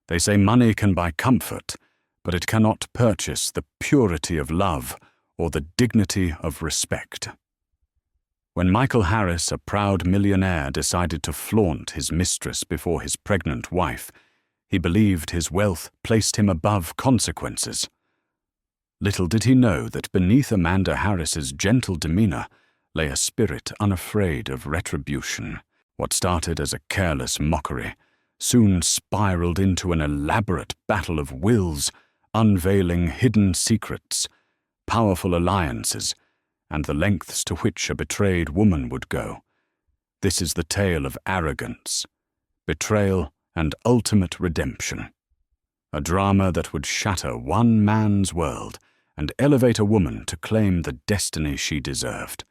They say money can buy comfort, but it cannot purchase the purity of love or the dignity of respect. When Michael Harris, a proud millionaire, decided to flaunt his mistress before his pregnant wife, he believed his wealth placed him above consequences. Little did he know that beneath Amanda Harris's gentle demeanor lay a spirit unafraid of retribution. What started as a careless mockery soon spiraled into an elaborate battle of wills, unveiling hidden secrets, powerful alliances, and the lengths to which a betrayed woman would go. This is the tale of arrogance, betrayal, and ultimate redemption. A drama that would shatter one man's world and elevate a woman to claim the destiny she deserved.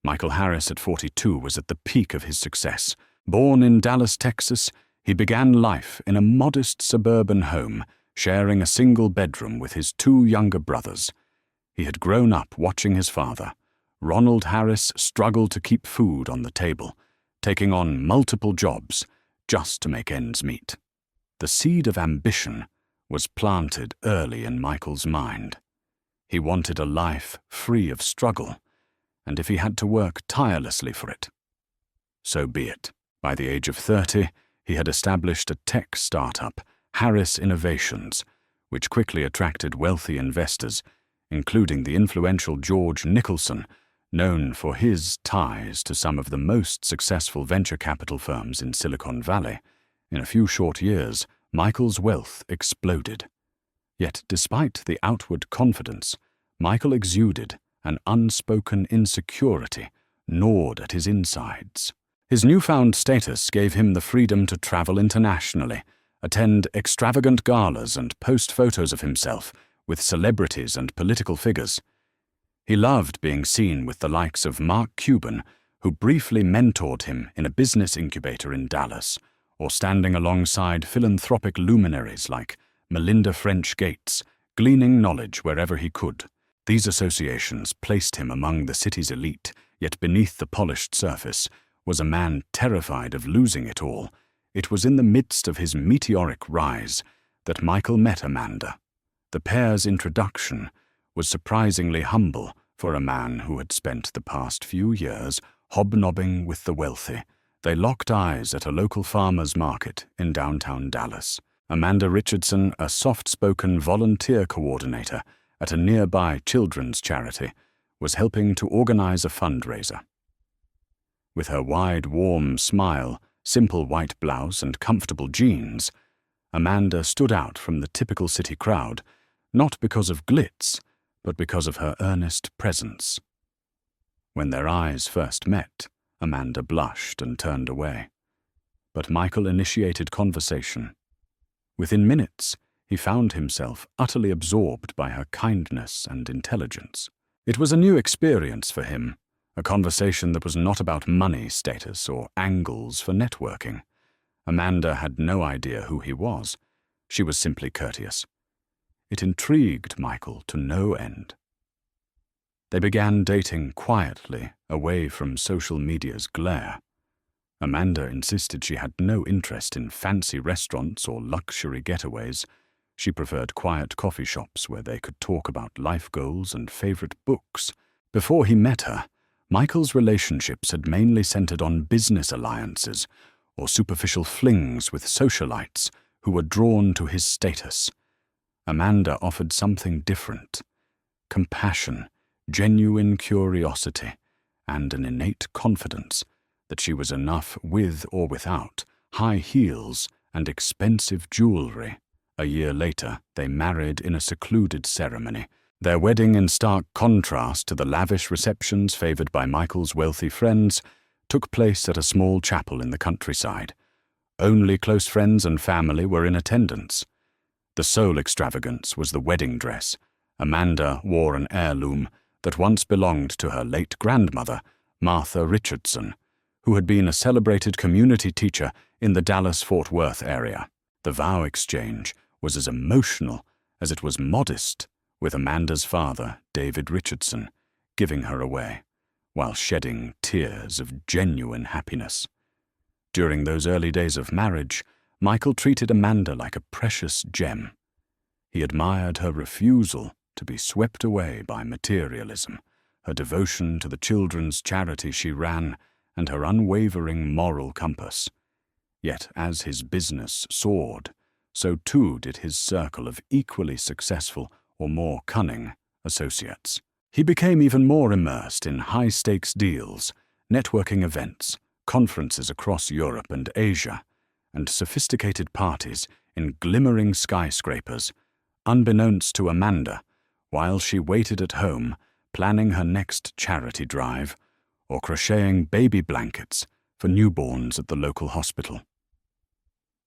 Michael Harris, at 42, was at the peak of his success. Born in Dallas, Texas, he began life in a modest suburban home, sharing a single bedroom with his two younger brothers. He had grown up watching his father, Ronald Harris, struggle to keep food on the table, taking on multiple jobs just to make ends meet. The seed of ambition was planted early in Michael's mind. He wanted a life free of struggle, and if he had to work tirelessly for it, so be it. By the age of 30, he had established a tech startup, Harris Innovations, which quickly attracted wealthy investors, including the influential George Nicholson, known for his ties to some of the most successful venture capital firms in Silicon Valley. In a few short years, Michael's wealth exploded. Yet, despite the outward confidence, Michael exuded an unspoken insecurity gnawed at his insides. His newfound status gave him the freedom to travel internationally, attend extravagant galas, and post photos of himself with celebrities and political figures. He loved being seen with the likes of Mark Cuban, who briefly mentored him in a business incubator in Dallas, or standing alongside philanthropic luminaries like Melinda French Gates, gleaning knowledge wherever he could. These associations placed him among the city's elite, yet beneath the polished surface was a man terrified of losing it all. It was in the midst of his meteoric rise that Michael met Amanda. The pair's introduction was surprisingly humble for a man who had spent the past few years hobnobbing with the wealthy. They locked eyes at a local farmer's market in downtown Dallas. Amanda Richardson, a soft-spoken volunteer coordinator at a nearby children's charity, was helping to organize a fundraiser. With her wide, warm smile, simple white blouse, and comfortable jeans, Amanda stood out from the typical city crowd, not because of glitz, but because of her earnest presence. When their eyes first met, Amanda blushed and turned away. But Michael initiated conversation. Within minutes, he found himself utterly absorbed by her kindness and intelligence. It was a new experience for him, a conversation that was not about money, status, or angles for networking. Amanda had no idea who he was. She was simply courteous. It intrigued Michael to no end. They began dating quietly, away from social media's glare. Amanda insisted she had no interest in fancy restaurants or luxury getaways. She preferred quiet coffee shops where they could talk about life goals and favorite books. Before he met her, Michael's relationships had mainly centered on business alliances or superficial flings with socialites who were drawn to his status. Amanda offered something different: compassion, genuine curiosity, and an innate confidence that she was enough with or without high heels and expensive jewelry. A year later, they married in a secluded ceremony, their wedding, in stark contrast to the lavish receptions favored by Michael's wealthy friends, took place at a small chapel in the countryside. Only close friends and family were in attendance. The sole extravagance was the wedding dress. Amanda wore an heirloom that once belonged to her late grandmother, Martha Richardson, who had been a celebrated community teacher in the Dallas-Fort Worth area. The vow exchange was as emotional as it was modest, with Amanda's father, David Richardson, giving her away, while shedding tears of genuine happiness. During those early days of marriage, Michael treated Amanda like a precious gem. He admired her refusal to be swept away by materialism, her devotion to the children's charity she ran, and her unwavering moral compass. Yet as his business soared, so too did his circle of equally successful or more cunning associates. He became even more immersed in high-stakes deals, networking events, conferences across Europe and Asia, and sophisticated parties in glimmering skyscrapers, unbeknownst to Amanda, while she waited at home, planning her next charity drive, or crocheting baby blankets for newborns at the local hospital.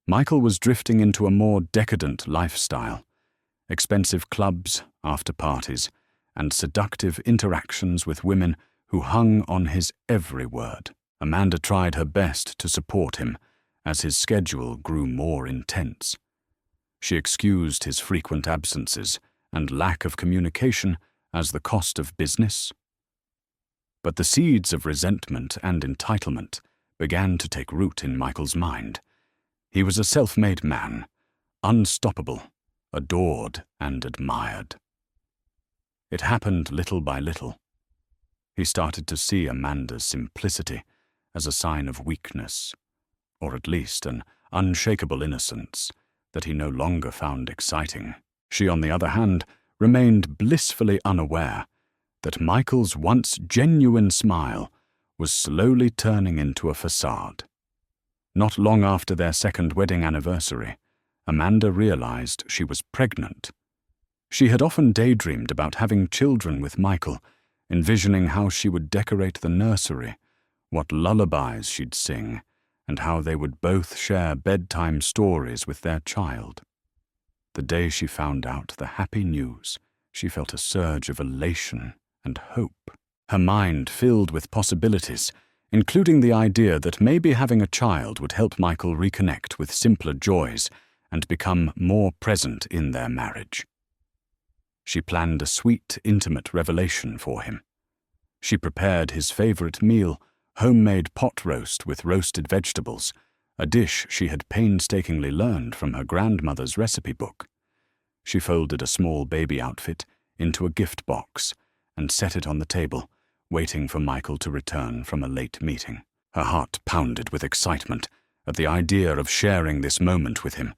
Michael was drifting into a more decadent lifestyle, expensive clubs, after-parties, and seductive interactions with women who hung on his every word. Amanda tried her best to support him as his schedule grew more intense. She excused his frequent absences and lack of communication as the cost of business. But the seeds of resentment and entitlement began to take root in Michael's mind. He was a self-made man, unstoppable, adored and admired. It happened little by little. He started to see Amanda's simplicity as a sign of weakness, or at least an unshakable innocence that he no longer found exciting. She, on the other hand, remained blissfully unaware that Michael's once genuine smile was slowly turning into a facade. Not long after their second wedding anniversary, Amanda realized she was pregnant. She had often daydreamed about having children with Michael, envisioning how she would decorate the nursery, what lullabies she'd sing, and how they would both share bedtime stories with their child. The day she found out the happy news, she felt a surge of elation and hope. Her mind filled with possibilities, including the idea that maybe having a child would help Michael reconnect with simpler joys and become more present in their marriage. She planned a sweet, intimate revelation for him. She prepared his favorite meal, homemade pot roast with roasted vegetables, a dish she had painstakingly learned from her grandmother's recipe book. She folded a small baby outfit into a gift box and set it on the table, waiting for Michael to return from a late meeting. Her heart pounded with excitement at the idea of sharing this moment with him.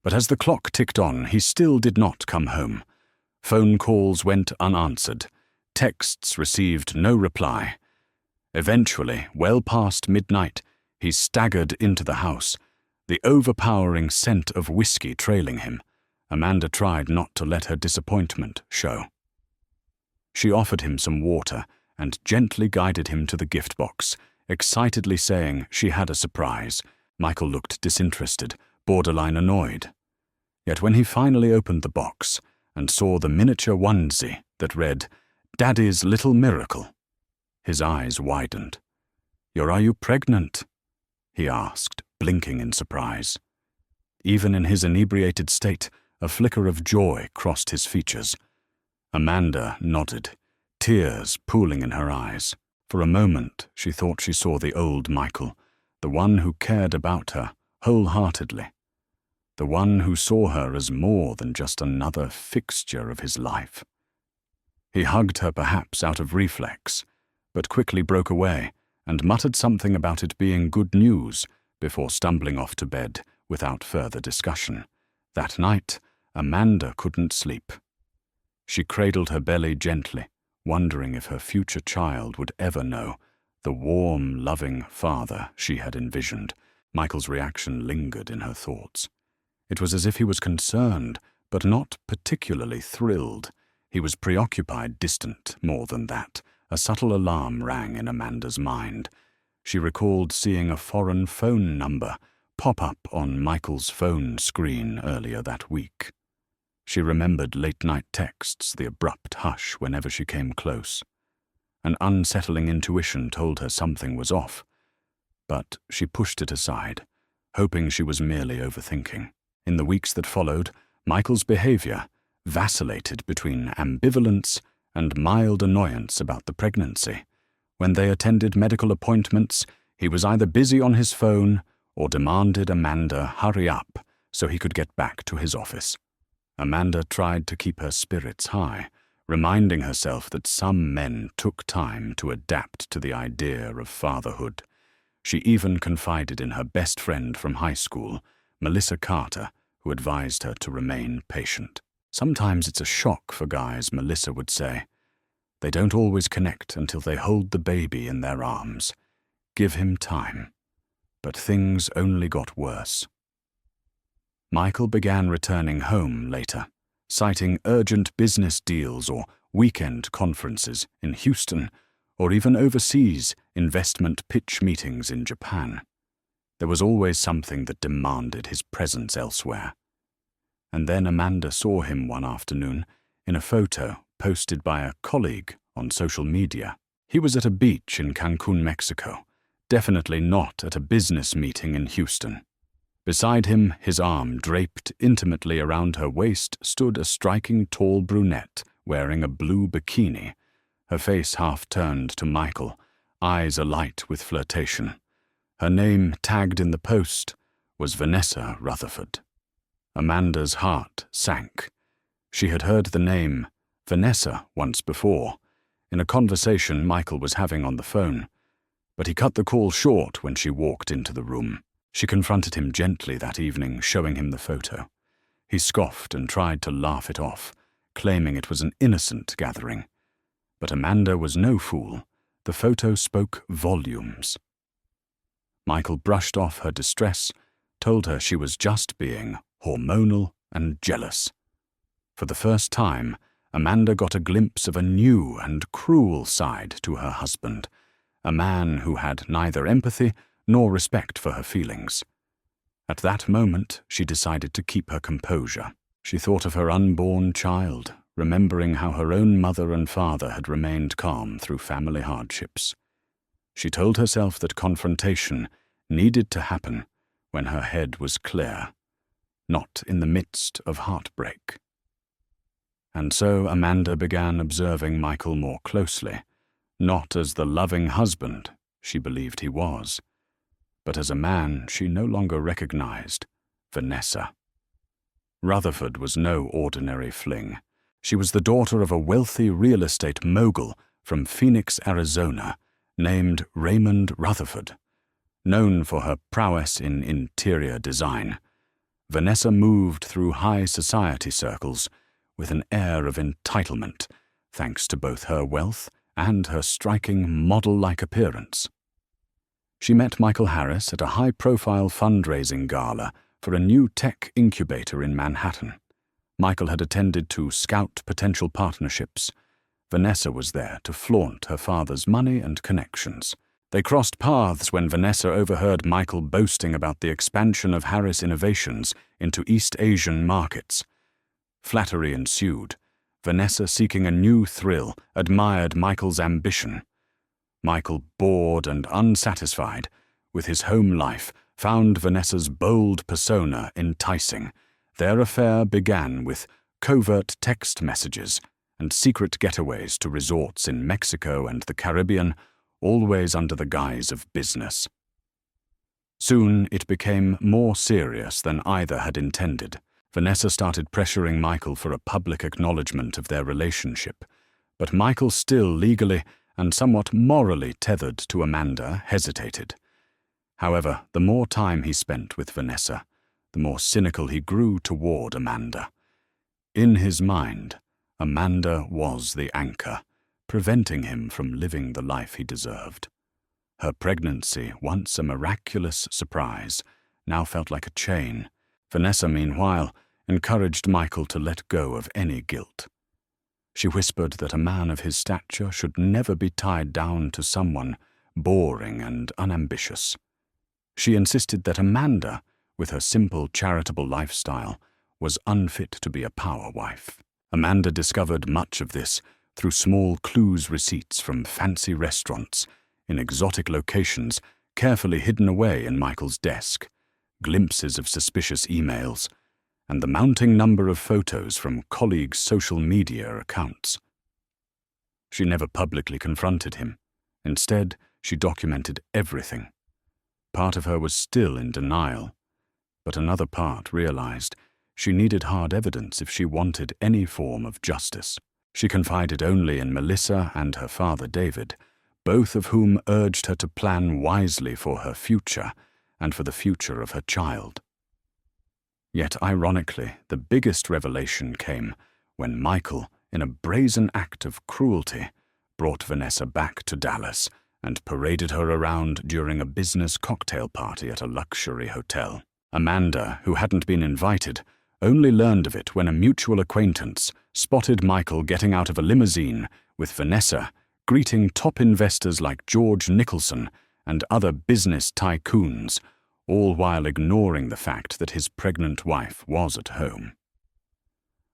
But as the clock ticked on, he still did not come home. Phone calls went unanswered. Texts received no reply. Eventually, well past midnight, he staggered into the house, the overpowering scent of whiskey trailing him. Amanda tried not to let her disappointment show. She offered him some water and gently guided him to the gift box, excitedly saying she had a surprise. Michael looked disinterested, borderline annoyed. Yet when he finally opened the box and saw the miniature onesie that read, "Daddy's Little Miracle," his eyes widened. "Are you pregnant?" he asked, blinking in surprise. Even in his inebriated state, a flicker of joy crossed his features. Amanda nodded, tears pooling in her eyes. For a moment, she thought she saw the old Michael, the one who cared about her wholeheartedly, the one who saw her as more than just another fixture of his life. He hugged her perhaps out of reflex, but quickly broke away and muttered something about it being good news before stumbling off to bed without further discussion. That night, Amanda couldn't sleep. She cradled her belly gently, wondering if her future child would ever know the warm, loving father she had envisioned. Michael's reaction lingered in her thoughts. It was as if he was concerned, but not particularly thrilled. He was preoccupied, distant, more than that. A subtle alarm rang in Amanda's mind. She recalled seeing a foreign phone number pop up on Michael's phone screen earlier that week. She remembered late-night texts, the abrupt hush whenever she came close. An unsettling intuition told her something was off, but she pushed it aside, hoping she was merely overthinking. In the weeks that followed, Michael's behavior vacillated between ambivalence and mild annoyance about the pregnancy. When they attended medical appointments, he was either busy on his phone or demanded Amanda hurry up so he could get back to his office. Amanda tried to keep her spirits high, reminding herself that some men took time to adapt to the idea of fatherhood. She even confided in her best friend from high school, Melissa Carter, who advised her to remain patient. "Sometimes it's a shock for guys," Melissa would say. "They don't always connect until they hold the baby in their arms. Give him time." But things only got worse. Michael began returning home later, citing urgent business deals or weekend conferences in Houston, or even overseas investment pitch meetings in Japan. There was always something that demanded his presence elsewhere. And then Amanda saw him one afternoon in a photo posted by a colleague on social media. He was at a beach in Cancun, Mexico, definitely not at a business meeting in Houston. Beside him, his arm draped intimately around her waist, stood a striking tall brunette wearing a blue bikini, her face half turned to Michael, eyes alight with flirtation. Her name, tagged in the post, was Vanessa Rutherford. Amanda's heart sank. She had heard the name Vanessa once before, in a conversation Michael was having on the phone, but he cut the call short when she walked into the room. She confronted him gently that evening, showing him the photo. He scoffed and tried to laugh it off, claiming it was an innocent gathering. But Amanda was no fool. The photo spoke volumes. Michael brushed off her distress, told her she was just being hormonal and jealous. For the first time, Amanda got a glimpse of a new and cruel side to her husband, a man who had neither empathy nor respect for her feelings. At that moment, she decided to keep her composure. She thought of her unborn child, remembering how her own mother and father had remained calm through family hardships. She told herself that confrontation needed to happen when her head was clear, not in the midst of heartbreak. And so Amanda began observing Michael more closely, not as the loving husband she believed he was, but as a man she no longer recognized, Vanessa. Rutherford was no ordinary fling. She was the daughter of a wealthy real estate mogul from Phoenix, Arizona, named Raymond Rutherford. Known for her prowess in interior design, Vanessa moved through high society circles with an air of entitlement, thanks to both her wealth and her striking model-like appearance. She met Michael Harris at a high-profile fundraising gala for a new tech incubator in Manhattan. Michael had attended to scout potential partnerships. Vanessa was there to flaunt her father's money and connections. They crossed paths when Vanessa overheard Michael boasting about the expansion of Harris Innovations into East Asian markets. Flattery ensued. Vanessa, seeking a new thrill, admired Michael's ambition. Michael, bored and unsatisfied with his home life, found Vanessa's bold persona enticing. Their affair began with covert text messages and secret getaways to resorts in Mexico and the Caribbean, always under the guise of business. Soon it became more serious than either had intended. Vanessa started pressuring Michael for a public acknowledgement of their relationship, but Michael, still legally and somewhat morally tethered to Amanda, hesitated. However, the more time he spent with Vanessa, the more cynical he grew toward Amanda. In his mind, Amanda was the anchor, preventing him from living the life he deserved. Her pregnancy, once a miraculous surprise, now felt like a chain. Vanessa, meanwhile, encouraged Michael to let go of any guilt. She whispered that a man of his stature should never be tied down to someone boring and unambitious. She insisted that Amanda, with her simple, charitable lifestyle, was unfit to be a power wife. Amanda discovered much of this through small clues receipts from fancy restaurants in exotic locations carefully hidden away in Michael's desk, glimpses of suspicious emails, and the mounting number of photos from colleagues' social media accounts. She never publicly confronted him. Instead, she documented everything. Part of her was still in denial, but another part realized she needed hard evidence if she wanted any form of justice. She confided only in Melissa and her father David, both of whom urged her to plan wisely for her future and for the future of her child. Yet ironically, the biggest revelation came when Michael, in a brazen act of cruelty, brought Vanessa back to Dallas and paraded her around during a business cocktail party at a luxury hotel. Amanda, who hadn't been invited, only learned of it when a mutual acquaintance spotted Michael getting out of a limousine with Vanessa, greeting top investors like George Nicholson and other business tycoons, all while ignoring the fact that his pregnant wife was at home.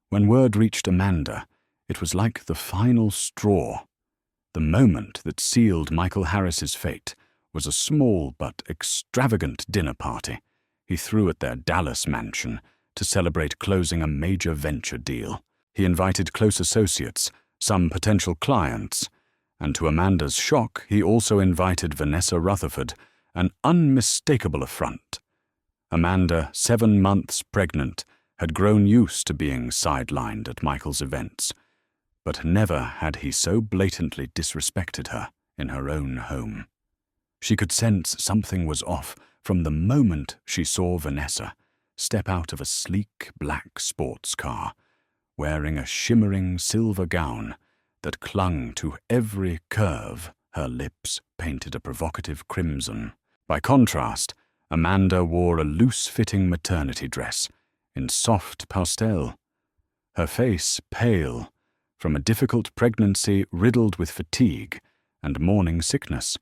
When word reached Amanda, it was like the final straw. The moment that sealed Michael Harris's fate was a small but extravagant dinner party he threw at their Dallas mansion to celebrate closing a major venture deal. He invited close associates, some potential clients, and to Amanda's shock, he also invited Vanessa Rutherford, an unmistakable affront. Amanda, 7 months pregnant, had grown used to being sidelined at Michael's events, but never had he so blatantly disrespected her in her own home. She could sense something was off from the moment she saw Vanessa step out of a sleek black sports car, wearing a shimmering silver gown that clung to every curve. Her lips painted a provocative crimson. By contrast, Amanda wore a loose-fitting maternity dress in soft pastel, her face pale from a difficult pregnancy riddled with fatigue and morning sickness.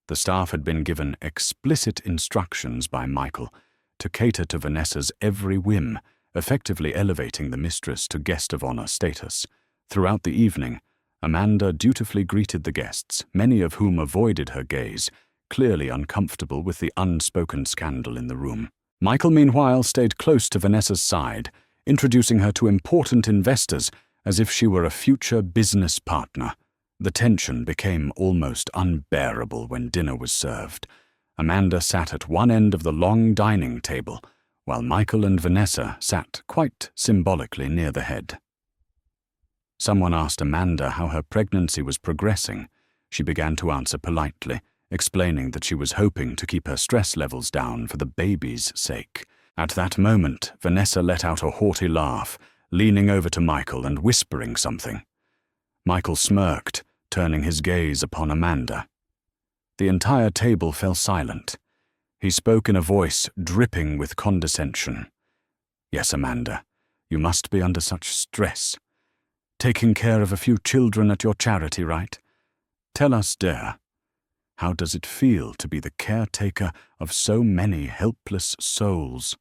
The staff had been given explicit instructions by Michael to cater to Vanessa's every whim, effectively elevating the mistress to guest of honor status. Throughout the evening, Amanda dutifully greeted the guests, many of whom avoided her gaze, clearly uncomfortable with the unspoken scandal in the room. Michael, meanwhile, stayed close to Vanessa's side, introducing her to important investors as if she were a future business partner. The tension became almost unbearable when dinner was served. Amanda sat at one end of the long dining table, while Michael and Vanessa sat quite symbolically near the head. Someone asked Amanda how her pregnancy was progressing. She began to answer politely, explaining that she was hoping to keep her stress levels down for the baby's sake. At that moment, Vanessa let out a haughty laugh, leaning over to Michael and whispering something. Michael smirked, turning his gaze upon Amanda. The entire table fell silent. He spoke in a voice dripping with condescension. "Yes, Amanda, you must be under such stress. Taking care of a few children at your charity, right? Tell us, dear, how does it feel to be the caretaker of so many helpless souls?"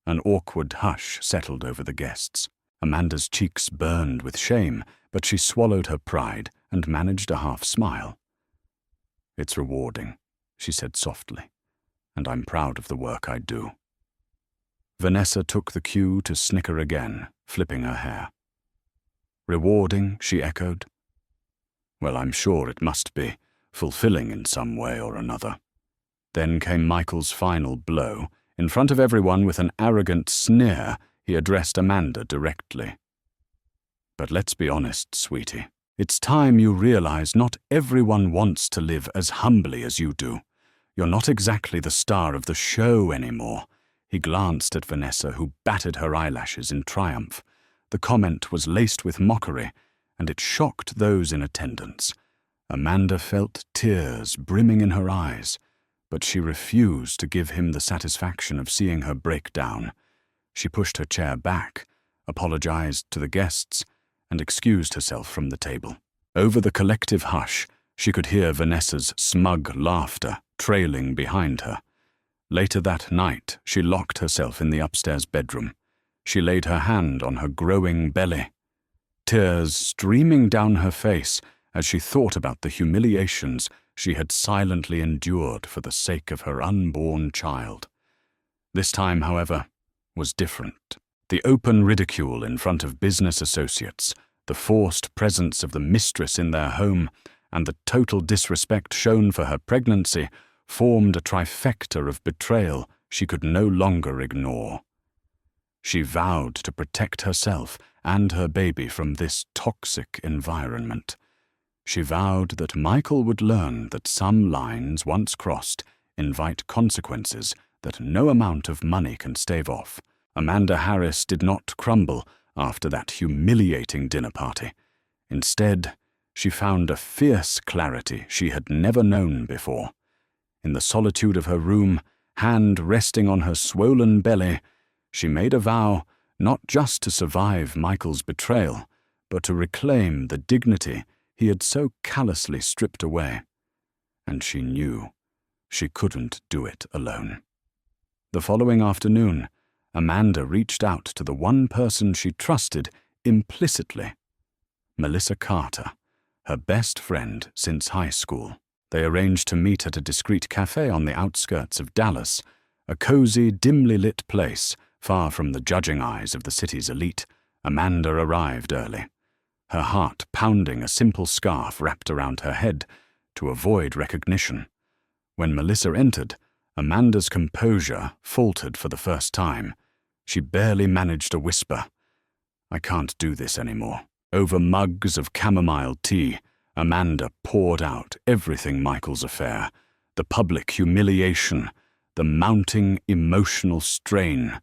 An awkward hush settled over the guests. Amanda's cheeks burned with shame, but she swallowed her pride and managed a half-smile. "It's rewarding," she said softly, "and I'm proud of the work I do." Vanessa took the cue to snicker again, flipping her hair. "Rewarding," she echoed. "Well, I'm sure it must be, fulfilling in some way or another." Then came Michael's final blow. In front of everyone, with an arrogant sneer, he addressed Amanda directly. "But let's be honest, sweetie. It's time you realize not everyone wants to live as humbly as you do. You're not exactly the star of the show anymore." He glanced at Vanessa, who batted her eyelashes in triumph. The comment was laced with mockery, and it shocked those in attendance. Amanda felt tears brimming in her eyes, but she refused to give him the satisfaction of seeing her break down. She pushed her chair back, apologized to the guests, and excused herself from the table. Over the collective hush, she could hear Vanessa's smug laughter trailing behind her. Later that night, she locked herself in the upstairs bedroom. She laid her hand on her growing belly, tears streaming down her face as she thought about the humiliations she had silently endured for the sake of her unborn child. This time, however, was different. The open ridicule in front of business associates, the forced presence of the mistress in their home, and the total disrespect shown for her pregnancy formed a trifecta of betrayal she could no longer ignore. She vowed to protect herself and her baby from this toxic environment. She vowed that Michael would learn that some lines once crossed invite consequences that no amount of money can stave off. Amanda Harris did not crumble after that humiliating dinner party. Instead, she found a fierce clarity she had never known before. In the solitude of her room, hand resting on her swollen belly, she made a vow not just to survive Michael's betrayal, but to reclaim the dignity he had so callously stripped away. And she knew she couldn't do it alone. The following afternoon, Amanda reached out to the one person she trusted implicitly, Melissa Carter, her best friend since high school. They arranged to meet at a discreet cafe on the outskirts of Dallas, a cozy, dimly lit place far from the judging eyes of the city's elite. Amanda arrived early, her heart pounding, a simple scarf wrapped around her head to avoid recognition. When Melissa entered, Amanda's composure faltered for the first time. She barely managed a whisper. "I can't do this anymore." Over mugs of chamomile tea, Amanda poured out everything Michael's affair, the public humiliation, the mounting emotional strain.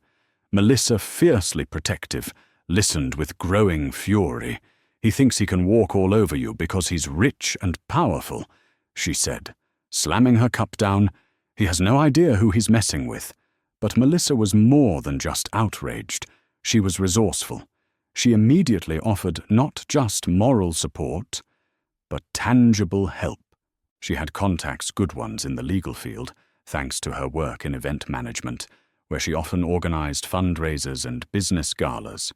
Melissa, fiercely protective, listened with growing fury. "He thinks he can walk all over you because he's rich and powerful," she said, slamming her cup down. "He has no idea who he's messing with." But Melissa was more than just outraged. She was resourceful. She immediately offered not just moral support, but tangible help. She had contacts, good ones, in the legal field, thanks to her work in event management, where she often organized fundraisers and business galas.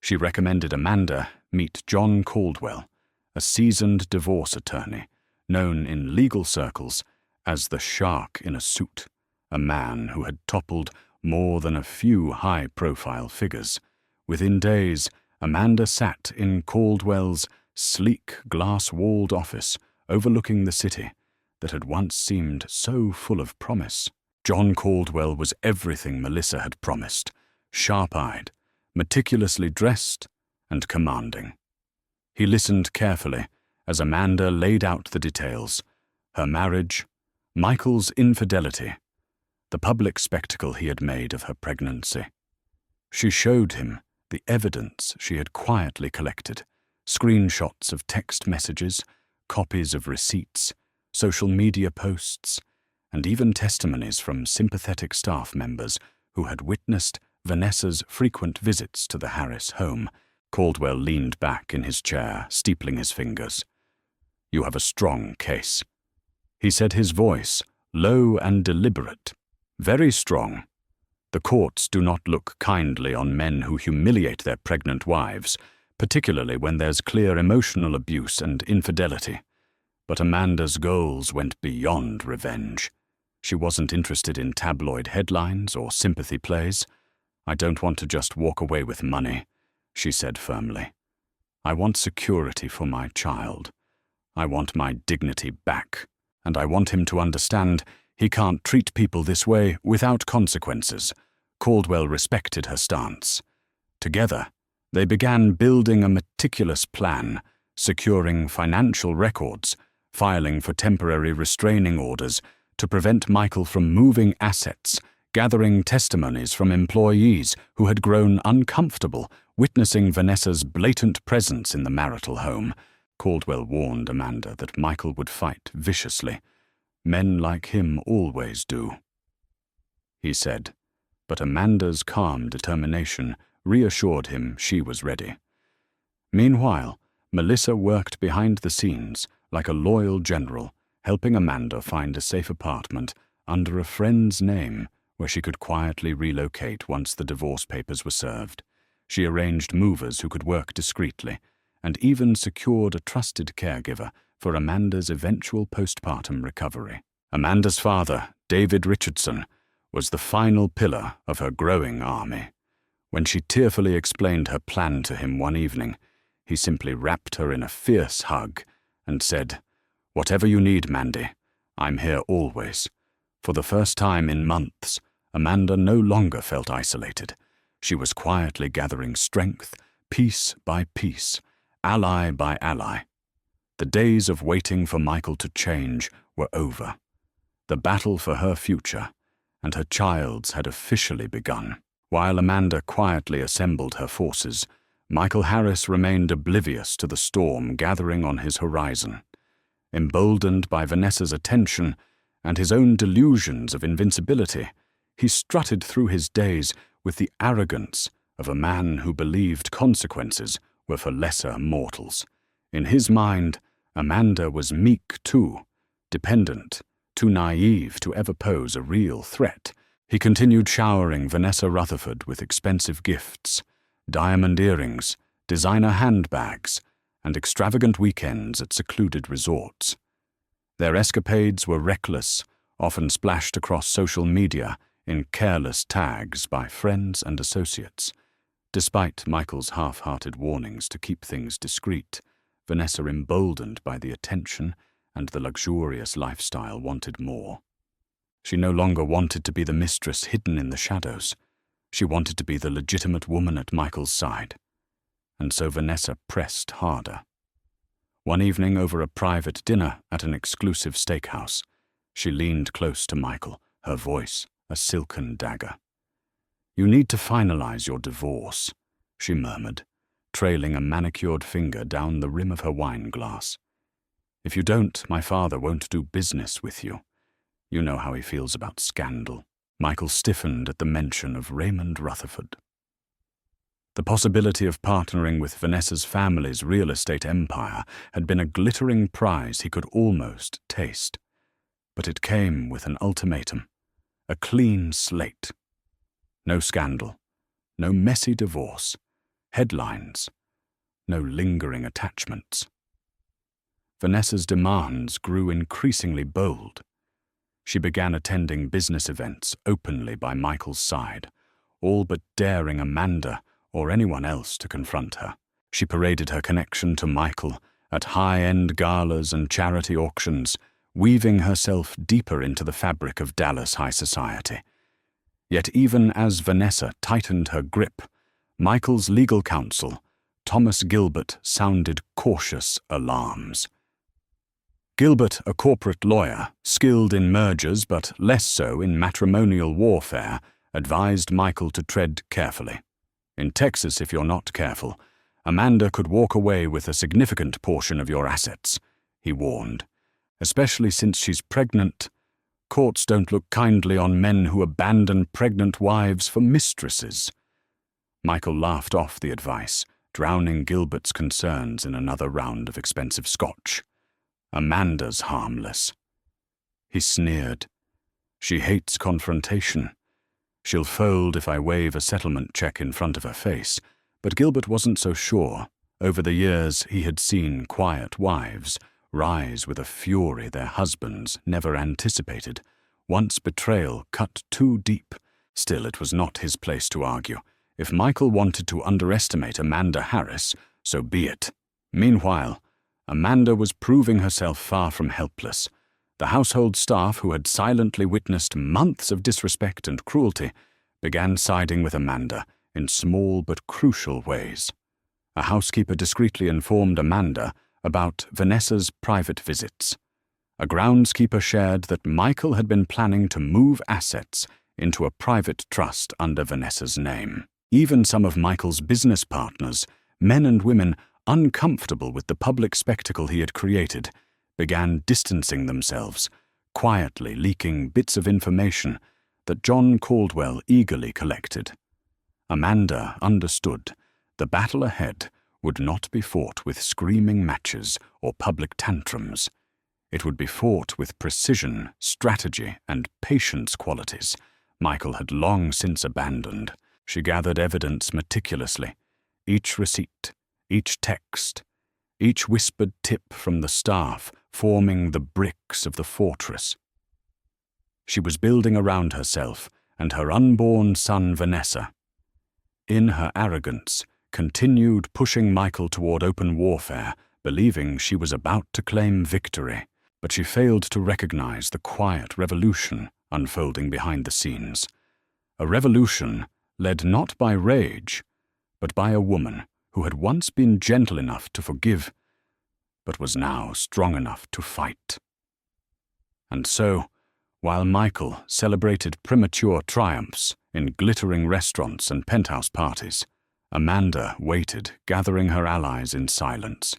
She recommended Amanda meet John Caldwell, a seasoned divorce attorney, known in legal circles as the shark in a suit, a man who had toppled more than a few high-profile figures. Within days, Amanda sat in Caldwell's sleek, glass-walled office overlooking the city that had once seemed so full of promise. John Caldwell was everything Melissa had promised, sharp-eyed, meticulously dressed, and commanding. He listened carefully as Amanda laid out the details: her marriage, Michael's infidelity, the public spectacle he had made of her pregnancy. She showed him the evidence she had quietly collected: screenshots of text messages, copies of receipts, social media posts, and even testimonies from sympathetic staff members who had witnessed Vanessa's frequent visits to the Harris home. Caldwell leaned back in his chair, steepling his fingers. "You have a strong case," he said, his voice low and deliberate. "Very strong. The courts do not look kindly on men who humiliate their pregnant wives, particularly when there's clear emotional abuse and infidelity. But Amanda's goals went beyond revenge. She wasn't interested in tabloid headlines or sympathy plays. "I don't want to just walk away with money," she said firmly. "I want security for my child. I want my dignity back, and I want him to understand he can't treat people this way without consequences." Caldwell respected her stance. Together, they began building a meticulous plan, securing financial records, filing for temporary restraining orders to prevent Michael from moving assets, gathering testimonies from employees who had grown uncomfortable witnessing Vanessa's blatant presence in the marital home. Caldwell warned Amanda that Michael would fight viciously. "Men like him always do," he said, but Amanda's calm determination reassured him she was ready. Meanwhile, Melissa worked behind the scenes like a loyal general, helping Amanda find a safe apartment under a friend's name where she could quietly relocate once the divorce papers were served. She arranged movers who could work discreetly, and even secured a trusted caregiver for Amanda's eventual postpartum recovery. Amanda's father, David Richardson, was the final pillar of her growing army. When she tearfully explained her plan to him one evening, he simply wrapped her in a fierce hug and said, "Whatever you need, Mandy, I'm here always." For the first time in months, Amanda no longer felt isolated. She was quietly gathering strength, piece by piece, ally by ally. The days of waiting for Michael to change were over. The battle for her future and her child's had officially begun. While Amanda quietly assembled her forces, Michael Harris remained oblivious to the storm gathering on his horizon. Emboldened by Vanessa's attention and his own delusions of invincibility, he strutted through his days with the arrogance of a man who believed consequences were for lesser mortals. In his mind, Amanda was meek too, dependent, too naive to ever pose a real threat. He continued showering Vanessa Rutherford with expensive gifts, diamond earrings, designer handbags, and extravagant weekends at secluded resorts. Their escapades were reckless, often splashed across social media in careless tags by friends and associates. Despite Michael's half-hearted warnings to keep things discreet, Vanessa, emboldened by the attention and the luxurious lifestyle, wanted more. She no longer wanted to be the mistress hidden in the shadows. She wanted to be the legitimate woman at Michael's side. And so Vanessa pressed harder. One evening, over a private dinner at an exclusive steakhouse, she leaned close to Michael, her voice a silken dagger. "You need to finalize your divorce," she murmured, trailing a manicured finger down the rim of her wine glass. "If you don't, my father won't do business with you. You know how he feels about scandal." Michael stiffened at the mention of Raymond Rutherford. The possibility of partnering with Vanessa's family's real estate empire had been a glittering prize he could almost taste. But it came with an ultimatum, a clean slate. No scandal, no messy divorce, headlines, no lingering attachments. Vanessa's demands grew increasingly bold. She began attending business events openly by Michael's side, all but daring Amanda or anyone else to confront her. She paraded her connection to Michael at high-end galas and charity auctions, weaving herself deeper into the fabric of Dallas high society. Yet even as Vanessa tightened her grip, Michael's legal counsel, Thomas Gilbert, sounded cautious alarms. Gilbert, a corporate lawyer, skilled in mergers but less so in matrimonial warfare, advised Michael to tread carefully. "In Texas, if you're not careful, Amanda could walk away with a significant portion of your assets," he warned. "Especially since she's pregnant. Courts don't look kindly on men who abandon pregnant wives for mistresses." Michael laughed off the advice, drowning Gilbert's concerns in another round of expensive scotch. "Amanda's harmless." He sneered. "She hates confrontation. She'll fold if I wave a settlement check in front of her face." But Gilbert wasn't so sure. Over the years, he had seen quiet wives rise with a fury their husbands never anticipated. Once betrayal cut too deep. Still, it was not his place to argue. If Michael wanted to underestimate Amanda Harris, so be it. Meanwhile, Amanda was proving herself far from helpless. The household staff, who had silently witnessed months of disrespect and cruelty, began siding with Amanda in small but crucial ways. A housekeeper discreetly informed Amanda about Vanessa's private visits. A groundskeeper shared that Michael had been planning to move assets into a private trust under Vanessa's name. Even some of Michael's business partners, men and women uncomfortable with the public spectacle he had created, began distancing themselves, quietly leaking bits of information that John Caldwell eagerly collected. Amanda understood the battle ahead would not be fought with screaming matches or public tantrums. It would be fought with precision, strategy, and patience qualities Michael had long since abandoned. She gathered evidence meticulously, each receipt, each text, each whispered tip from the staff forming the bricks of the fortress. She was building around herself and her unborn son Vanessa. In her arrogance, continued pushing Michael toward open warfare, believing she was about to claim victory. but she failed to recognize the quiet revolution unfolding behind the scenes. A revolution led not by rage, but by a woman who had once been gentle enough to forgive, but was now strong enough to fight. And so, while Michael celebrated premature triumphs in glittering restaurants and penthouse parties, Amanda waited, gathering her allies in silence.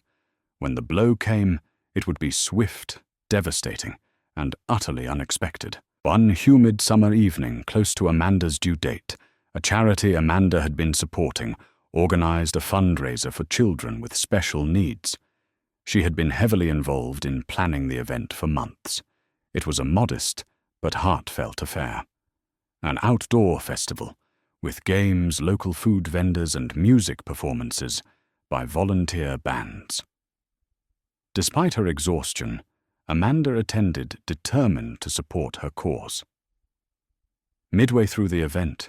When the blow came, it would be swift, devastating, and utterly unexpected. One humid summer evening, close to Amanda's due date, a charity Amanda had been supporting organized a fundraiser for children with special needs. She had been heavily involved in planning the event for months. It was a modest but heartfelt affair. An outdoor festival, with games, local food vendors, and music performances by volunteer bands. Despite her exhaustion, Amanda attended, determined to support her cause. Midway through the event,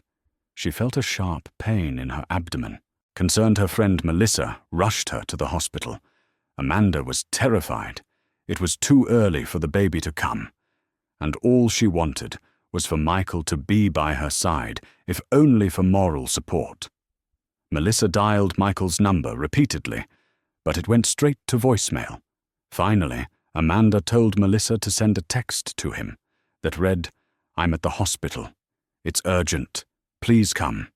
she felt a sharp pain in her abdomen. Concerned her friend Melissa rushed her to the hospital. Amanda was terrified. It was too early for the baby to come, and all she wanted was for Michael to be by her side, if only for moral support. Melissa dialed Michael's number repeatedly, but it went straight to voicemail. Finally, Amanda told Melissa to send a text to him that read, "I'm at the hospital. It's urgent. Please come."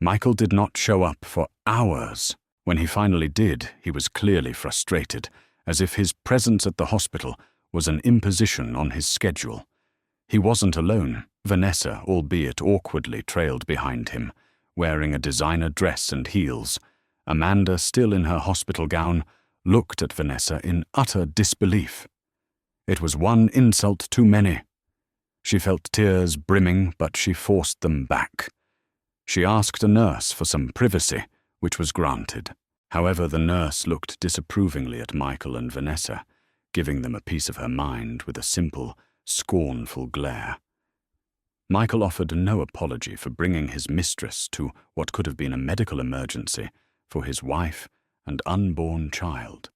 Michael did not show up for hours. When he finally did, he was clearly frustrated, as if his presence at the hospital was an imposition on his schedule. He wasn't alone. Vanessa, albeit awkwardly, trailed behind him, wearing a designer dress and heels. Amanda, still in her hospital gown, looked at Vanessa in utter disbelief. It was one insult too many. She felt tears brimming, but she forced them back. She asked a nurse for some privacy, which was granted. However, the nurse looked disapprovingly at Michael and Vanessa, giving them a piece of her mind with a simple, scornful glare. Michael offered no apology for bringing his mistress to what could have been a medical emergency for his wife and unborn child.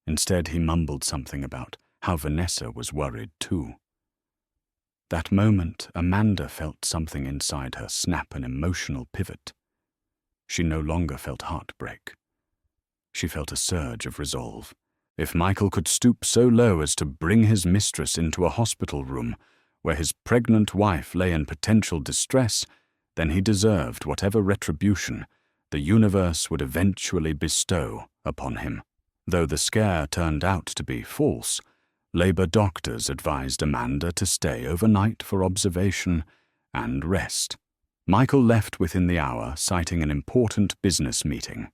Instead, he mumbled something about how Vanessa was worried too. That moment, Amanda felt something inside her snap an emotional pivot. She no longer felt heartbreak. She felt a surge of resolve. If Michael could stoop so low as to bring his mistress into a hospital room where his pregnant wife lay in potential distress, then he deserved whatever retribution the universe would eventually bestow upon him. Though the scare turned out to be false, Labour doctors advised Amanda to stay overnight for observation and rest. Michael left within the hour, citing an important business meeting.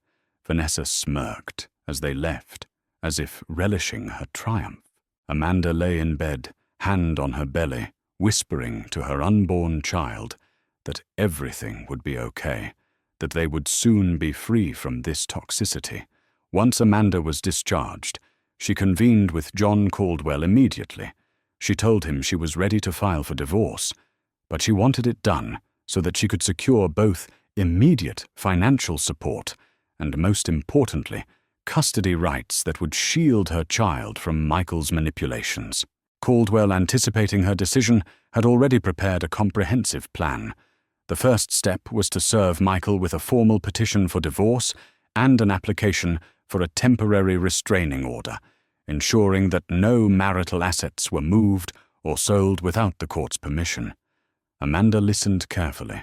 Vanessa smirked as they left, as if relishing her triumph. Amanda lay in bed, hand on her belly, whispering to her unborn child that everything would be okay, that they would soon be free from this toxicity. Once Amanda was discharged, she convened with John Caldwell immediately. She told him she was ready to file for divorce, but she wanted it done so that she could secure both immediate financial support and, most importantly, custody rights that would shield her child from Michael's manipulations. Caldwell, anticipating her decision, had already prepared a comprehensive plan. The first step was to serve Michael with a formal petition for divorce and an application for a temporary restraining order, ensuring that no marital assets were moved or sold without the court's permission. Amanda listened carefully,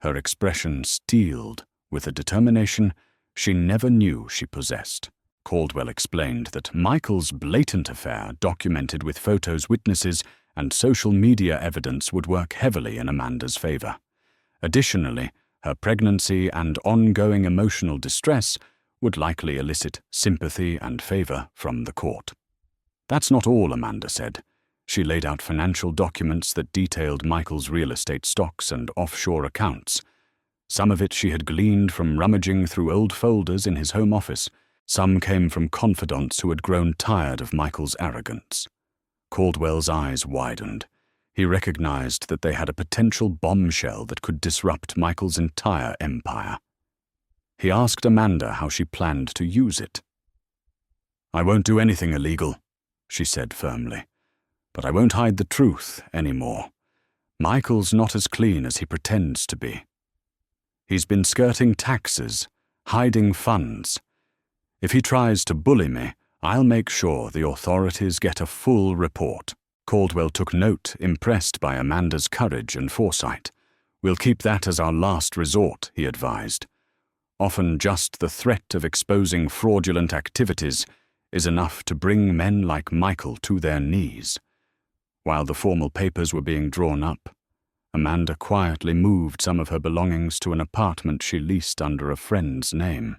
her expression steeled with a determination she never knew she possessed. Caldwell explained that Michael's blatant affair, documented with photos, witnesses, and social media evidence, would work heavily in Amanda's favor. Additionally, her pregnancy and ongoing emotional distress would likely elicit sympathy and favor from the court. That's not all, Amanda said. She laid out financial documents that detailed Michael's real estate stocks and offshore accounts. Some of it she had gleaned from rummaging through old folders in his home office. Some came from confidants who had grown tired of Michael's arrogance. Caldwell's eyes widened. He recognized that they had a potential bombshell that could disrupt Michael's entire empire. He asked Amanda how she planned to use it. "I won't do anything illegal," she said firmly. "But I won't hide the truth anymore. Michael's not as clean as he pretends to be. He's been skirting taxes, hiding funds. If he tries to bully me, I'll make sure the authorities get a full report." Caldwell took note, impressed by Amanda's courage and foresight. "We'll keep that as our last resort," he advised. "Often just the threat of exposing fraudulent activities is enough to bring men like Michael to their knees." While the formal papers were being drawn up, Amanda quietly moved some of her belongings to an apartment she leased under a friend's name.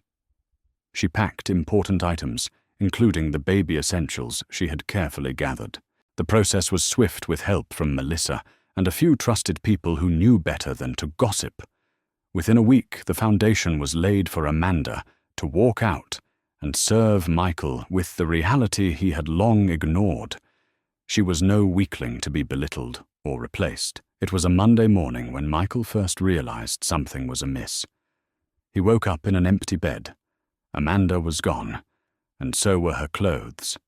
She packed important items, including the baby essentials she had carefully gathered. The process was swift with help from Melissa and a few trusted people who knew better than to gossip. Within a week, the foundation was laid for Amanda to walk out and serve Michael with the reality he had long ignored. She was no weakling to be belittled or replaced. It was a Monday morning when Michael first realized something was amiss. He woke up in an empty bed. Amanda was gone, and so were her clothes.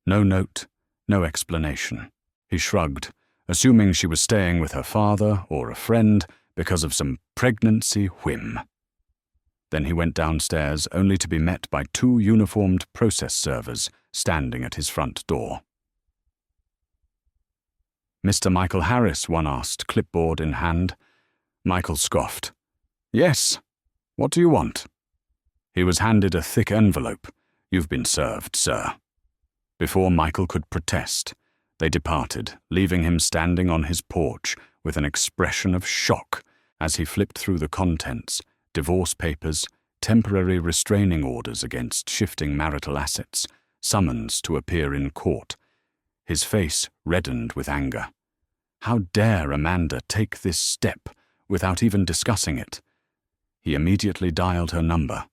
No note, no explanation. He shrugged, assuming she was staying with her father or a friend because of some pregnancy whim. Then he went downstairs only to be met by two uniformed process servers standing at his front door. "Mr. Michael Harris?" one asked, clipboard in hand. Michael scoffed. "Yes. What do you want?" He was handed a thick envelope. "You've been served, sir." Before Michael could protest, they departed, leaving him standing on his porch with an expression of shock as he flipped through the contents: divorce papers, temporary restraining orders against shifting marital assets, summons to appear in court. His face reddened with anger. How dare Amanda take this step without even discussing it? He immediately dialed her number,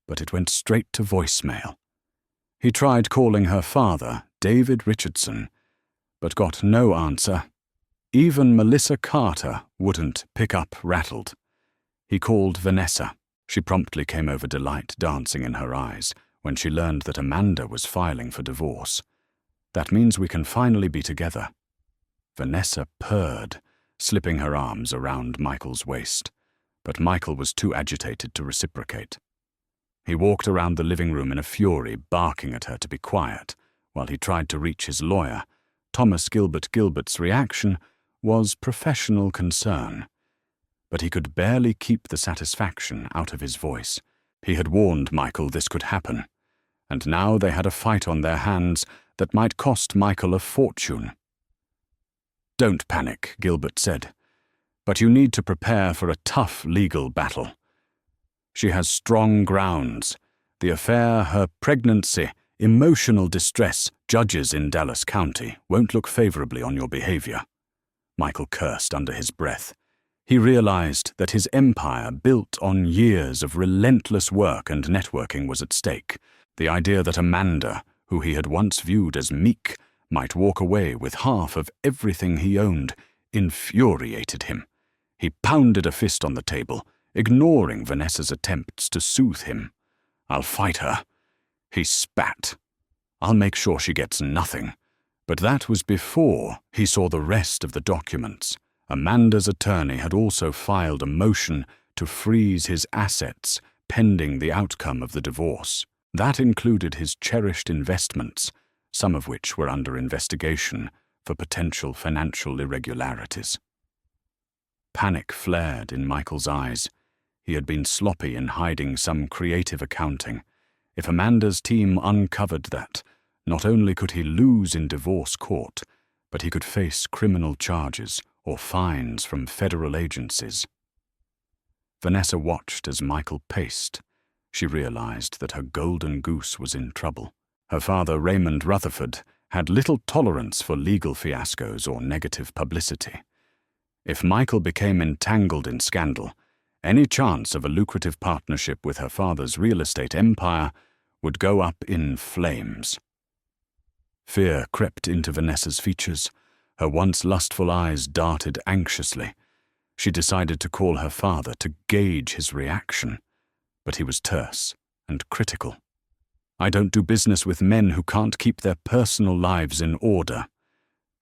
but it went straight to voicemail. He tried calling her father, David Richardson, but got no answer. Even Melissa Carter wouldn't pick up rattled. He called Vanessa. She promptly came over, delight dancing in her eyes, when she learned that Amanda was filing for divorce. "That means we can finally be together." Vanessa purred, slipping her arms around Michael's waist, but Michael was too agitated to reciprocate. He walked around the living room in a fury, barking at her to be quiet, while he tried to reach his lawyer. Thomas Gilbert's reaction was professional concern, but he could barely keep the satisfaction out of his voice. He had warned Michael this could happen, and now they had a fight on their hands that might cost Michael a fortune. "Don't panic," Gilbert said, "but you need to prepare for a tough legal battle. She has strong grounds. The affair, her pregnancy, emotional distress, judges in Dallas County won't look favorably on your behavior." Michael cursed under his breath. He realized that his empire, built on years of relentless work and networking, was at stake. The idea that Amanda, who he had once viewed as meek, might walk away with half of everything he owned, infuriated him. He pounded a fist on the table, ignoring Vanessa's attempts to soothe him. "I'll fight her." He spat. "I'll make sure she gets nothing." But that was before he saw the rest of the documents. Amanda's attorney had also filed a motion to freeze his assets pending the outcome of the divorce. That included his cherished investments, some of which were under investigation for potential financial irregularities. Panic flared in Michael's eyes. He had been sloppy in hiding some creative accounting. If Amanda's team uncovered that, not only could he lose in divorce court, but he could face criminal charges or fines from federal agencies. Vanessa watched as Michael paced. She realized that her golden goose was in trouble. Her father, Raymond Rutherford, had little tolerance for legal fiascos or negative publicity. If Michael became entangled in scandal, any chance of a lucrative partnership with her father's real estate empire would go up in flames. Fear crept into Vanessa's features. Her once lustful eyes darted anxiously. She decided to call her father to gauge his reaction, but he was terse and critical. I don't do business with men who can't keep their personal lives in order,"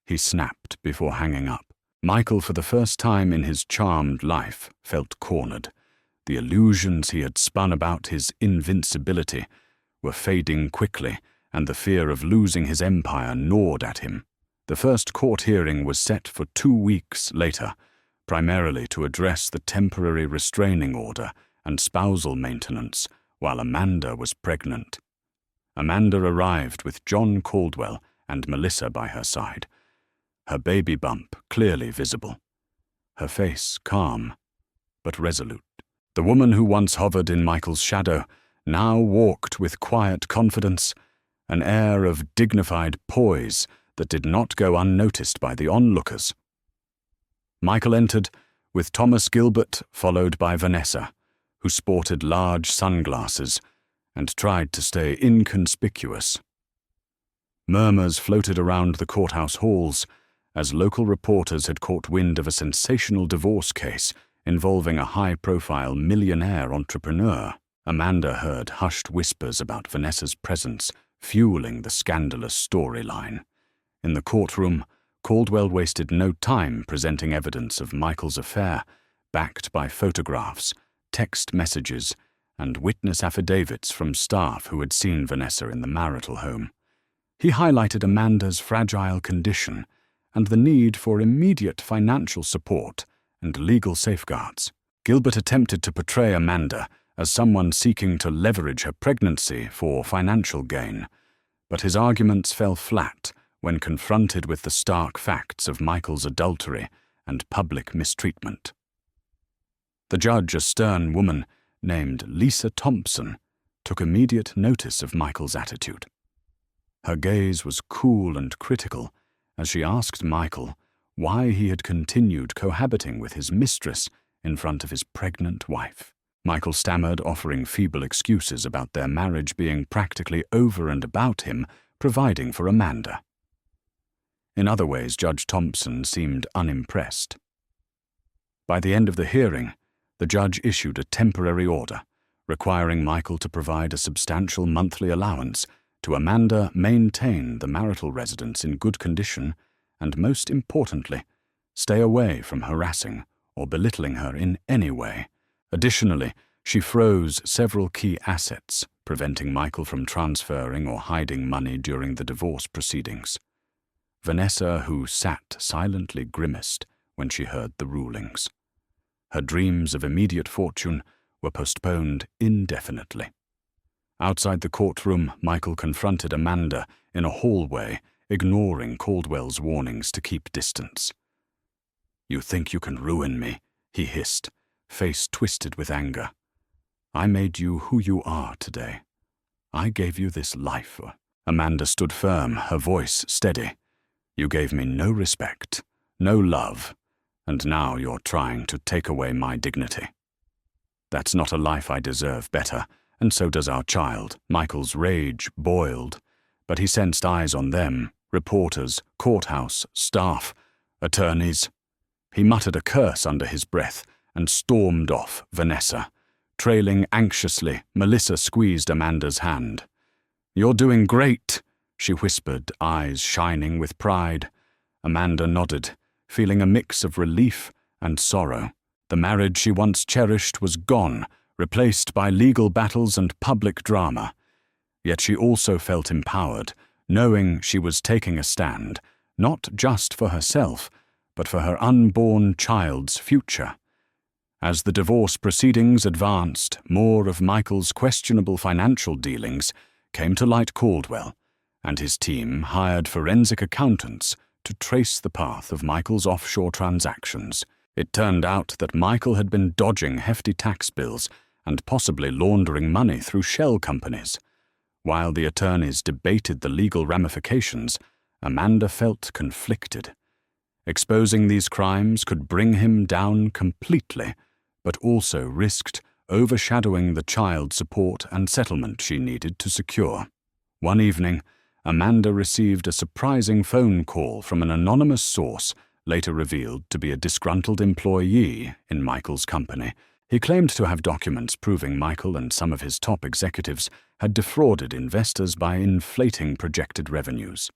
he snapped before hanging up. Michael, for the first time in his charmed life, felt cornered. The illusions he had spun about his invincibility were fading quickly, and the fear of losing his empire gnawed at him. The first court hearing was set for 2 weeks later, primarily to address the temporary restraining order and spousal maintenance while Amanda was pregnant. Amanda arrived with John Caldwell and Melissa by her side, her baby bump clearly visible, her face calm but resolute. The woman who once hovered in Michael's shadow now walked with quiet confidence, an air of dignified poise that did not go unnoticed by the onlookers. Michael entered, with Thomas Gilbert followed by Vanessa, who sported large sunglasses and tried to stay inconspicuous. Murmurs floated around the courthouse halls as local reporters had caught wind of a sensational divorce case involving a high-profile millionaire entrepreneur. Amanda heard hushed whispers about Vanessa's presence fueling the scandalous storyline. In the courtroom, Caldwell wasted no time presenting evidence of Michael's affair, backed by photographs, text messages, and witness affidavits from staff who had seen Vanessa in the marital home. He highlighted Amanda's fragile condition and the need for immediate financial support and legal safeguards. Gilbert attempted to portray Amanda as someone seeking to leverage her pregnancy for financial gain, but his arguments fell flat when confronted with the stark facts of Michael's adultery and public mistreatment. The judge, a stern woman named Lisa Thompson, took immediate notice of Michael's attitude. Her gaze was cool and critical as she asked Michael why he had continued cohabiting with his mistress in front of his pregnant wife. Michael stammered, offering feeble excuses about their marriage being practically over and about him providing for Amanda. In other ways, Judge Thompson seemed unimpressed. By the end of the hearing, the judge issued a temporary order requiring Michael to provide a substantial monthly allowance to Amanda, maintain the marital residence in good condition, and most importantly, stay away from harassing or belittling her in any way. Additionally, she froze several key assets, preventing Michael from transferring or hiding money during the divorce proceedings. Vanessa, who sat silently, grimaced when she heard the rulings. Her dreams of immediate fortune were postponed indefinitely. Outside the courtroom, Michael confronted Amanda in a hallway, ignoring Caldwell's warnings to keep distance. "You think you can ruin me," he hissed, face twisted with anger. "I made you who you are today. I gave you this life." Amanda stood firm, her voice steady. "You gave me no respect, no love, and now you're trying to take away my dignity. That's not a life I deserve better, and so does our child." Michael's rage boiled, but he sensed eyes on them, reporters, courthouse, staff, attorneys. He muttered a curse under his breath and stormed off Vanessa. Trailing anxiously, Melissa squeezed Amanda's hand. "You're doing great," she whispered, eyes shining with pride. Amanda nodded, feeling a mix of relief and sorrow. The marriage she once cherished was gone, replaced by legal battles and public drama. Yet she also felt empowered, knowing she was taking a stand, not just for herself, but for her unborn child's future. As the divorce proceedings advanced, more of Michael's questionable financial dealings came to light. Caldwell and his team hired forensic accountants to trace the path of Michael's offshore transactions. It turned out that Michael had been dodging hefty tax bills and possibly laundering money through shell companies. While the attorneys debated the legal ramifications, Amanda felt conflicted. Exposing these crimes could bring him down completely, but also risked overshadowing the child support and settlement she needed to secure. One evening, Amanda received a surprising phone call from an anonymous source, later revealed to be a disgruntled employee in Michael's company. He claimed to have documents proving Michael and some of his top executives had defrauded investors by inflating projected revenues.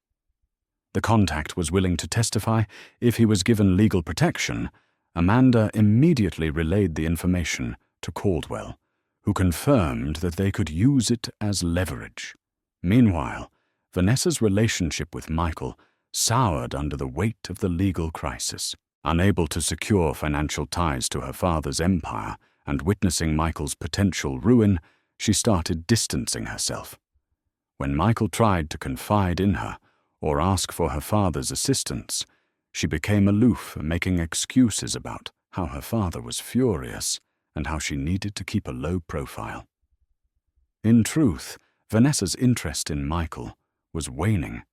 The contact was willing to testify if he was given legal protection. Amanda immediately relayed the information to Caldwell, who confirmed that they could use it as leverage. Meanwhile, Vanessa's relationship with Michael soured under the weight of the legal crisis. Unable to secure financial ties to her father's empire and witnessing Michael's potential ruin, she started distancing herself. When Michael tried to confide in her or ask for her father's assistance, she became aloof, making excuses about how her father was furious and how she needed to keep a low profile. In truth, Vanessa's interest in Michael was waning.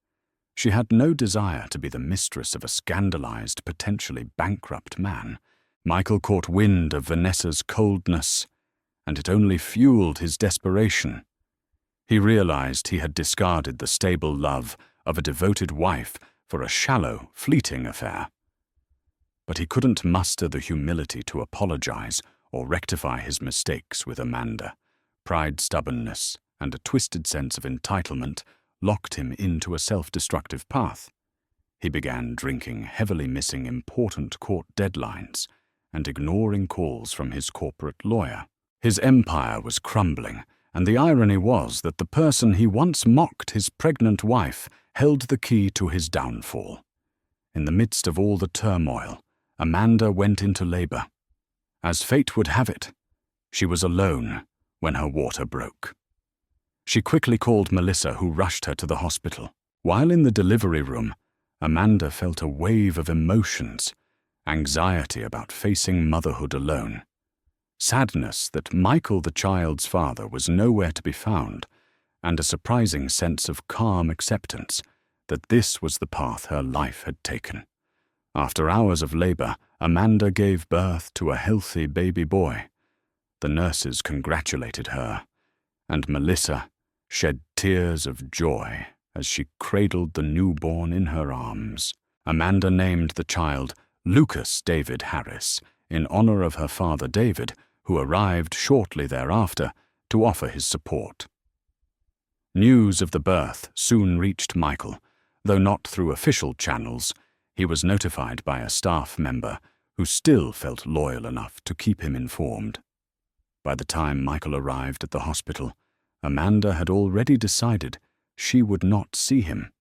She had no desire to be the mistress of a scandalized, potentially bankrupt man. Michael caught wind of Vanessa's coldness, and it only fueled his desperation. He realized he had discarded the stable love of a devoted wife for a shallow, fleeting affair. But he couldn't muster the humility to apologize or rectify his mistakes with Amanda. Pride, stubbornness, and a twisted sense of entitlement locked him into a self-destructive path. He began drinking, heavily missing important court deadlines, and ignoring calls from his corporate lawyer. His empire was crumbling, and the irony was that the person he once mocked, his pregnant wife, held the key to his downfall. In the midst of all the turmoil, Amanda went into labor. As fate would have it, she was alone when her water broke. She quickly called Melissa, who rushed her to the hospital. While in the delivery room, Amanda felt a wave of emotions, anxiety about facing motherhood alone, sadness that Michael, the child's father, was nowhere to be found, and a surprising sense of calm acceptance that this was the path her life had taken. After hours of labor, Amanda gave birth to a healthy baby boy. The nurses congratulated her, and Melissa shed tears of joy as she cradled the newborn in her arms. Amanda named the child Lucas David Harris in honor of her father David, who arrived shortly thereafter to offer his support. News of the birth soon reached Michael, though not through official channels. He was notified by a staff member who still felt loyal enough to keep him informed. By the time Michael arrived at the hospital, Amanda had already decided she would not see him.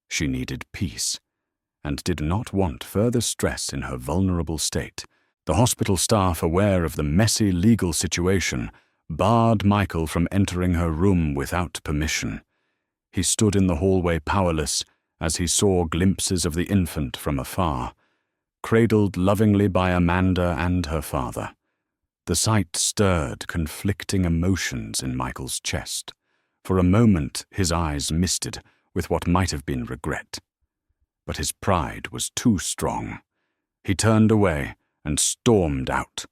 She needed peace, and did not want further stress in her vulnerable state. The hospital staff, aware of the messy legal situation, barred Michael from entering her room without permission. He stood in the hallway powerless as he saw glimpses of the infant from afar, cradled lovingly by Amanda and her father. The sight stirred conflicting emotions in Michael's chest. For a moment his eyes misted with what might have been regret. But his pride was too strong. He turned away and stormed out,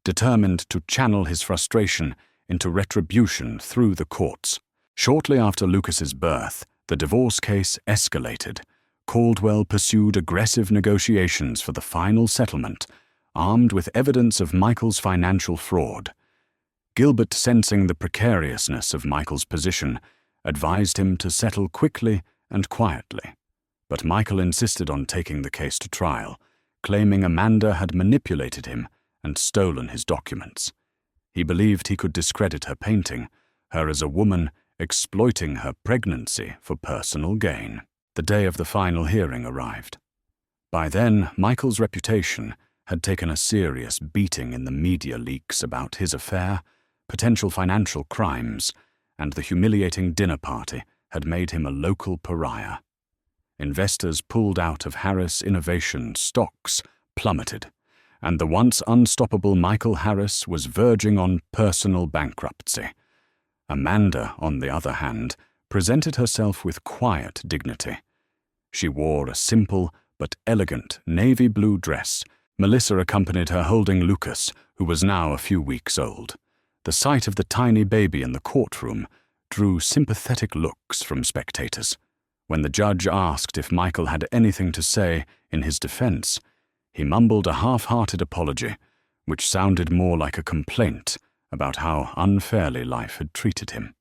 determined to channel his frustration into retribution through the courts. Shortly after Lucas's birth, the divorce case escalated. Caldwell pursued aggressive negotiations for the final settlement, armed with evidence of Michael's financial fraud. Gilbert, sensing the precariousness of Michael's position, advised him to settle quickly and quietly. But Michael insisted on taking the case to trial, claiming Amanda had manipulated him and stolen his documents. He believed he could discredit her painting, her as a woman exploiting her pregnancy for personal gain. The day of the final hearing arrived. By then, Michael's reputation had taken a serious beating in the media leaks about his affair. Potential financial crimes, and the humiliating dinner party had made him a local pariah. Investors pulled out of Harris Innovation, stocks plummeted, and the once unstoppable Michael Harris was verging on personal bankruptcy. Amanda, on the other hand, presented herself with quiet dignity. She wore a simple but elegant navy blue dress. Melissa accompanied her, holding Lucas, who was now a few weeks old. The sight of the tiny baby in the courtroom drew sympathetic looks from spectators. When the judge asked if Michael had anything to say in his defense, he mumbled a half-hearted apology, which sounded more like a complaint about how unfairly life had treated him.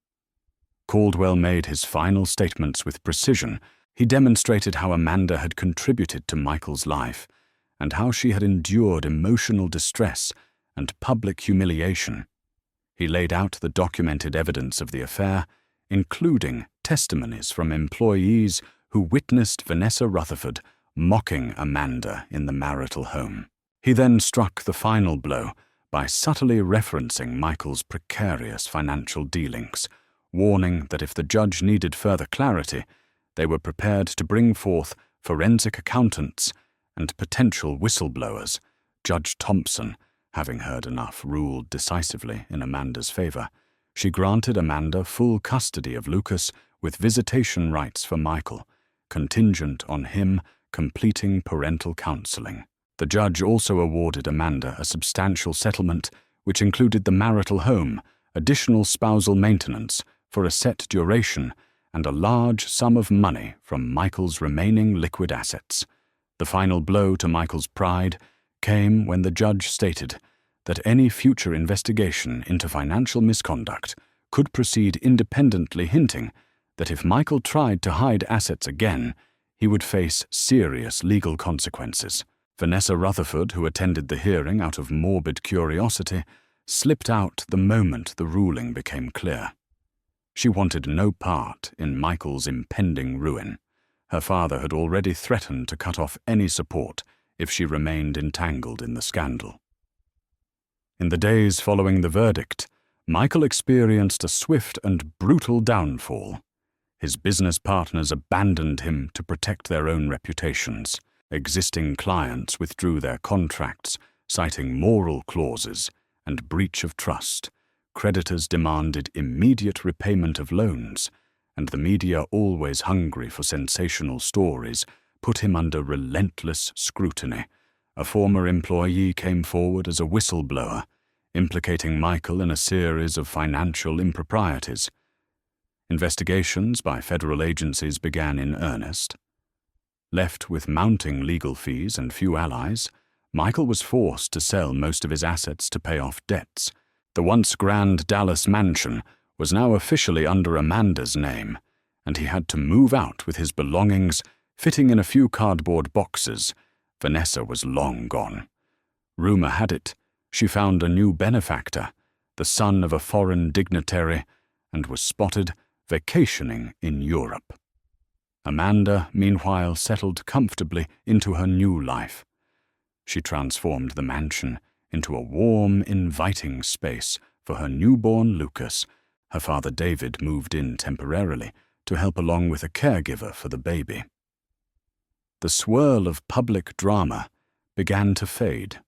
Caldwell made his final statements with precision. He demonstrated how Amanda had contributed to Michael's life, and how she had endured emotional distress and public humiliation. He laid out the documented evidence of the affair, including testimonies from employees who witnessed Vanessa Rutherford mocking Amanda in the marital home. He then struck the final blow by subtly referencing Michael's precarious financial dealings, warning that if the judge needed further clarity, they were prepared to bring forth forensic accountants and potential whistleblowers. Judge Thompson, having heard enough, ruled decisively in Amanda's favor. She granted Amanda full custody of Lucas with visitation rights for Michael, contingent on him completing parental counseling. The judge also awarded Amanda a substantial settlement, which included the marital home, additional spousal maintenance for a set duration, and a large sum of money from Michael's remaining liquid assets. The final blow to Michael's pride came when the judge stated that any future investigation into financial misconduct could proceed independently, hinting that if Michael tried to hide assets again, he would face serious legal consequences. Vanessa Rutherford, who attended the hearing out of morbid curiosity, slipped out the moment the ruling became clear. She wanted no part in Michael's impending ruin. Her father had already threatened to cut off any support if she remained entangled in the scandal. In the days following the verdict, Michael experienced a swift and brutal downfall. His business partners abandoned him to protect their own reputations. Existing clients withdrew their contracts, citing moral clauses and breach of trust. Creditors demanded immediate repayment of loans, and the media, always hungry for sensational stories, put him under relentless scrutiny. A former employee came forward as a whistleblower, implicating Michael in a series of financial improprieties. Investigations by federal agencies began in earnest. Left with mounting legal fees and few allies, Michael was forced to sell most of his assets to pay off debts. The once grand Dallas mansion was now officially under Amanda's name, and he had to move out with his belongings fitting in a few cardboard boxes. Vanessa was long gone. Rumor had it she found a new benefactor, the son of a foreign dignitary, and was spotted vacationing in Europe. Amanda, meanwhile, settled comfortably into her new life. She transformed the mansion into a warm, inviting space for her newborn Lucas. Her father David moved in temporarily to help along with a caregiver for the baby. The swirl of public drama began to fade,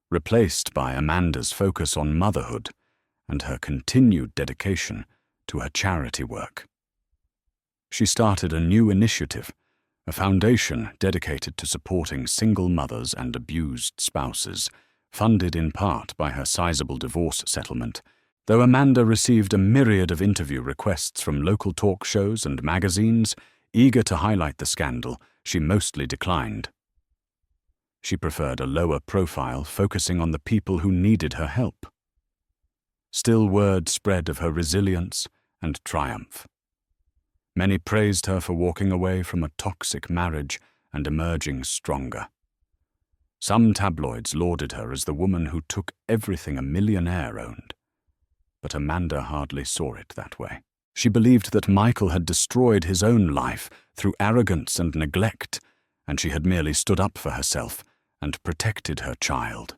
replaced by Amanda's focus on motherhood and her continued dedication to her charity work. She started a new initiative, a foundation dedicated to supporting single mothers and abused spouses, funded in part by her sizable divorce settlement. Though Amanda received a myriad of interview requests from local talk shows and magazines eager to highlight the scandal, she mostly declined. She preferred a lower profile, focusing on the people who needed her help. Still, word spread of her resilience and triumph. Many praised her for walking away from a toxic marriage and emerging stronger. Some tabloids lauded her as the woman who took everything a millionaire owned. But Amanda hardly saw it that way. She believed that Michael had destroyed his own life through arrogance and neglect, and she had merely stood up for herself and protected her child.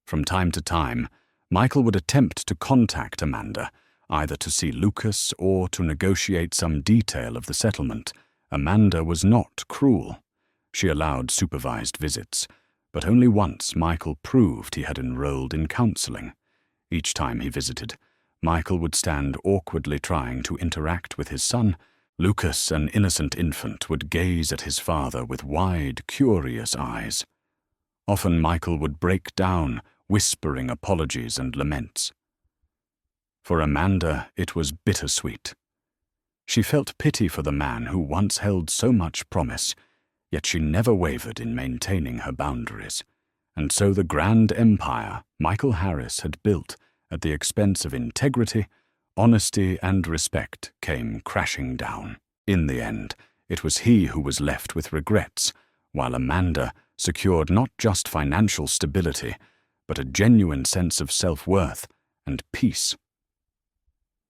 From time to time, Michael would attempt to contact Amanda, either to see Lucas or to negotiate some detail of the settlement. Amanda was not cruel. She allowed supervised visits, but only once Michael proved he had enrolled in counseling. Each time he visited, Michael would stand awkwardly trying to interact with his son. Lucas, an innocent infant, would gaze at his father with wide, curious eyes. Often Michael would break down, whispering apologies and laments. For Amanda, it was bittersweet. She felt pity for the man who once held so much promise, yet she never wavered in maintaining her boundaries. And so the grand empire Michael Harris had built at the expense of integrity, honesty and respect came crashing down. In the end, it was he who was left with regrets, while Amanda secured not just financial stability, but a genuine sense of self-worth and peace.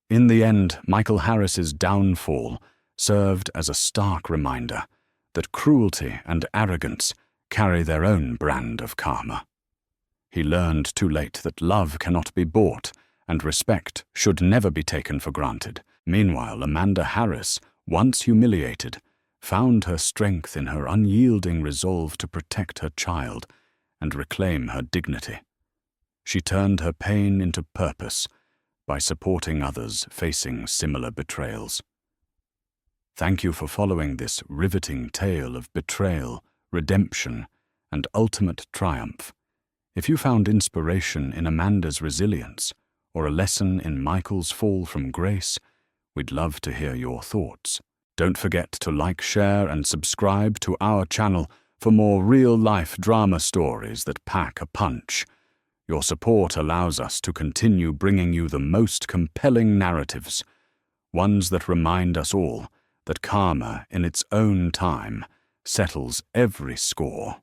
In the end, Michael Harris's downfall served as a stark reminder that cruelty and arrogance carry their own brand of karma. He learned too late that love cannot be bought, and respect should never be taken for granted. Meanwhile, Amanda Harris, once humiliated, found her strength in her unyielding resolve to protect her child and reclaim her dignity. She turned her pain into purpose by supporting others facing similar betrayals. Thank you for following this riveting tale of betrayal, redemption, and ultimate triumph. If you found inspiration in Amanda's resilience, or a lesson in Michael's fall from grace, we'd love to hear your thoughts. Don't forget to like, share, and subscribe to our channel for more real-life drama stories that pack a punch. Your support allows us to continue bringing you the most compelling narratives, ones that remind us all that karma, in its own time, settles every score.